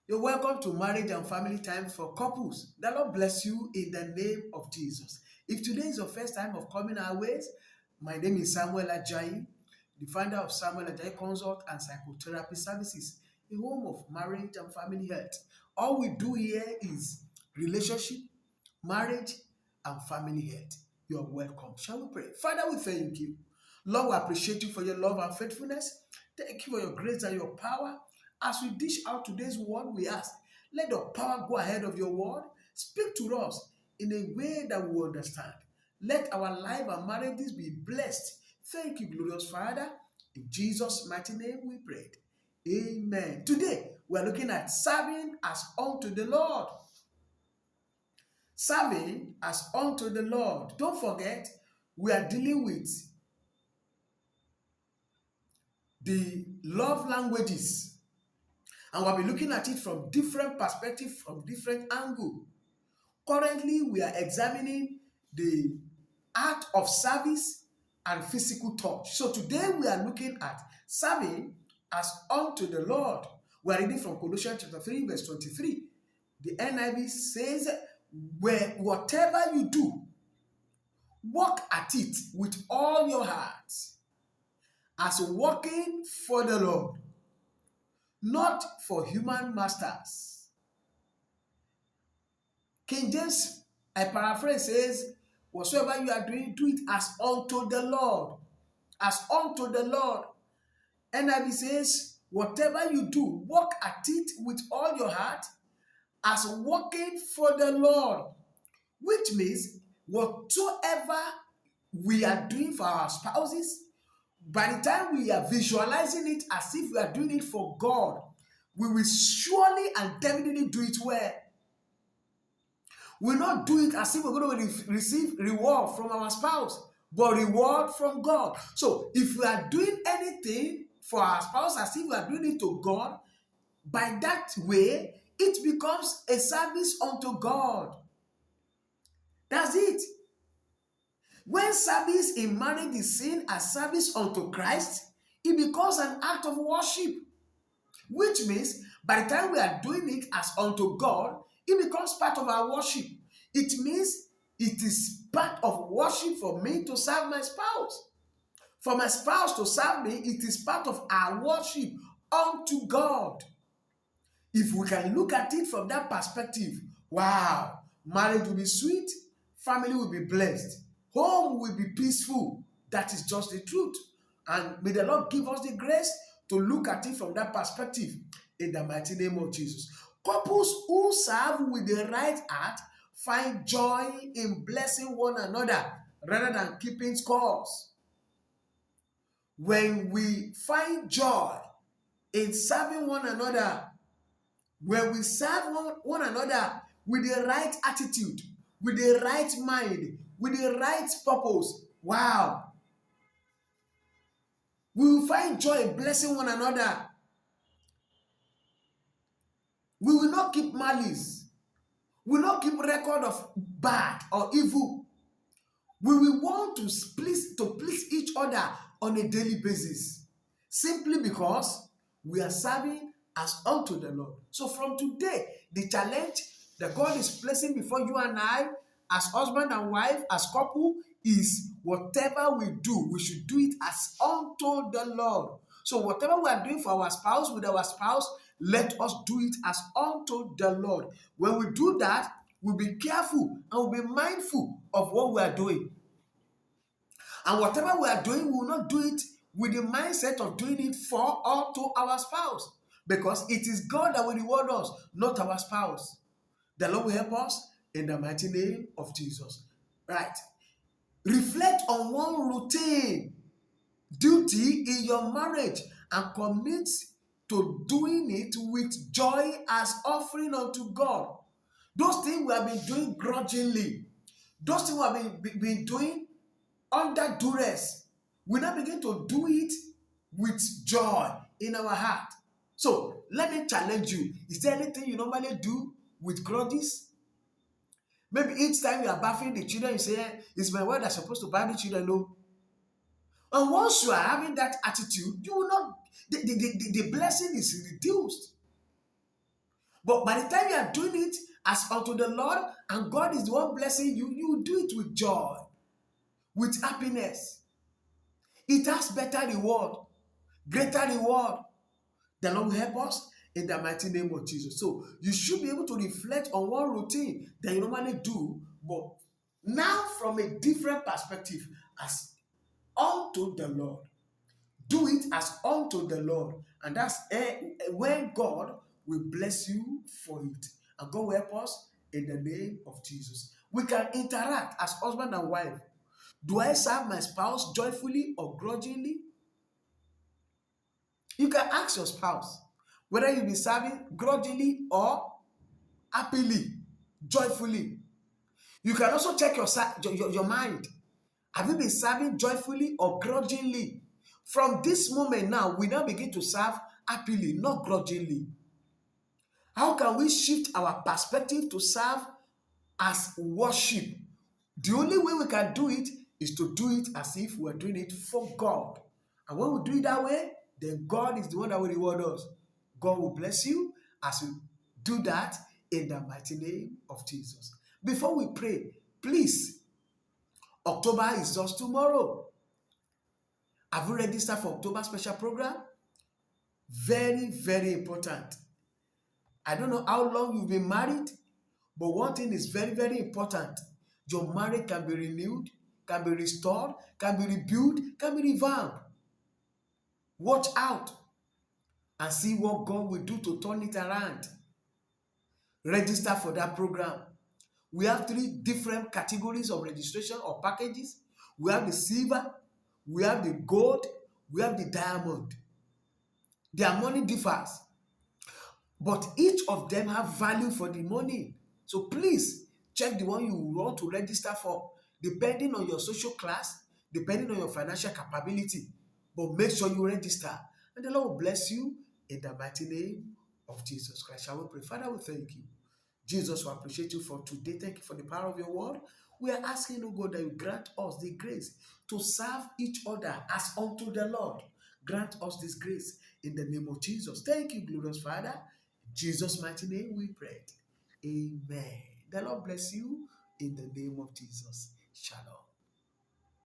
You're welcome to Marriage and Family Time for Couples. The Lord bless you in the name of Jesus. If today is your first time of coming our ways, my name is Samuel Ajayi, the founder of Samuel Ajayi Consult and Psychotherapy Services, a home of marriage and family health. All we do here is relationship, marriage, and family health. You're welcome. Shall we pray? Father, we thank you. Lord, we appreciate you for your love and faithfulness. Thank you for your grace and your power. As we dish out today's word, we ask, let the power go ahead of your word. Speak to us in a way that we understand. Let our life and marriages be blessed. Thank you, glorious Father. In Jesus' mighty name we prayed. Amen. Today, we are looking at serving as unto the Lord. Serving as unto the Lord. Don't forget, we are dealing with the love languages. And we'll be looking at it from different perspectives, from different angles. Currently, we are examining the art of service and physical touch. So today we are looking at serving as unto the Lord. We are reading from Colossians chapter 3, verse 23. The NIV says, "Where whatever you do, work at it with all your heart, as working for the Lord, not for human masters." King James, I paraphrase, says, "Whatsoever you are doing, do it as unto the Lord." As unto the Lord. NIV says, "Whatever you do, work at it with all your heart, as working for the Lord." Which means, whatsoever we are doing for our spouses, by the time we are visualizing it as if we are doing it for God, we will surely and definitely do it well. We will not do it as if we're going to receive reward from our spouse, but reward from God. So if we are doing anything for our spouse as if we are doing it to God, by that way, it becomes a service unto God. That's it. When service in marriage is seen as service unto Christ, it becomes an act of worship. Which means, by the time we are doing it as unto God, it becomes part of our worship. It means it is part of worship for me to serve my spouse. For my spouse to serve me, it is part of our worship unto God. If we can look at it from that perspective, wow, marriage will be sweet, family will be blessed, home will be peaceful. That is just the truth. And may the Lord give us the grace to look at it from that perspective in the mighty name of Jesus. Couples who serve with the right heart find joy in blessing one another rather than keeping scores. When we find joy in serving one another, when we serve one another with the right attitude, with the right mind, with the right purpose, wow, we will find joy in blessing one another. We will not keep malice. We will not keep record of bad or evil. We will want to please each other on a daily basis, simply because we are serving as unto the Lord. So from today, the challenge that God is placing before you and I, as husband and wife, as couple, is whatever we do, we should do it as unto the Lord. So whatever we are doing for our spouse, with our spouse, let us do it as unto the Lord. When we do that, we'll be careful and we'll be mindful of what we are doing. And whatever we are doing, we will not do it with the mindset of doing it for or to our spouse. Because it is God that will reward us, not our spouse. The Lord will help us in the mighty name of Jesus. Right. Reflect on one routine duty in your marriage and commit to doing it with joy as offering unto God. Those things we have been doing grudgingly, those things we have been doing under duress, we now begin to do it with joy in our heart. So let me challenge you. Is there anything you normally do with grudges? Maybe each time you are bathing the children, you say, "It's my wife that's supposed to bath the children." No. And once you are having that attitude, you will not, the blessing is reduced. But by the time you are doing it as unto the Lord, and God is the one blessing you, you do it with joy, with happiness. It has better reward, greater reward. The Lord will help us in the mighty name of Jesus. So you should be able to reflect on one routine that you normally do, but now from a different perspective, as unto the Lord. Do it as unto the Lord. And that's when God will bless you for it. And God will help us in the name of Jesus. We can interact as husband and wife. Do I serve my spouse joyfully or grudgingly? You can ask your spouse whether you be serving grudgingly or happily, joyfully. You can also check your mind. Have you been serving joyfully or grudgingly? From this moment now, we now begin to serve happily, not grudgingly. How can we shift our perspective to serve as worship? The only way we can do it is to do it as if we're doing it for God. And when we do it that way, then God is the one that will reward us. God will bless you as you do that in the mighty name of Jesus. Before we pray, please, October is just tomorrow. Have you registered for October special program? Very, very important. I don't know how long you've been married, but one thing is very, very important. Your marriage can be renewed, can be restored, can be rebuilt, can be revamped. Watch out and see what God will do to turn it around. Register for that program. We have 3 different categories of registration or packages. We have the silver, we have the gold, we have the diamond. Their money differs, but each of them have value for the money. So please check the one you want to register for, depending on your social class, depending on your financial capability. But make sure you register, and the Lord will bless you in the mighty name of Jesus Christ. Shall we pray? Father, we thank you. Jesus, we appreciate you for today. Thank you for the power of your word. We are asking, oh God, that you grant us the grace to serve each other as unto the Lord. Grant us this grace in the name of Jesus. Thank you, glorious Father. In Jesus' mighty name we pray. Amen. The Lord bless you in the name of Jesus. Shalom.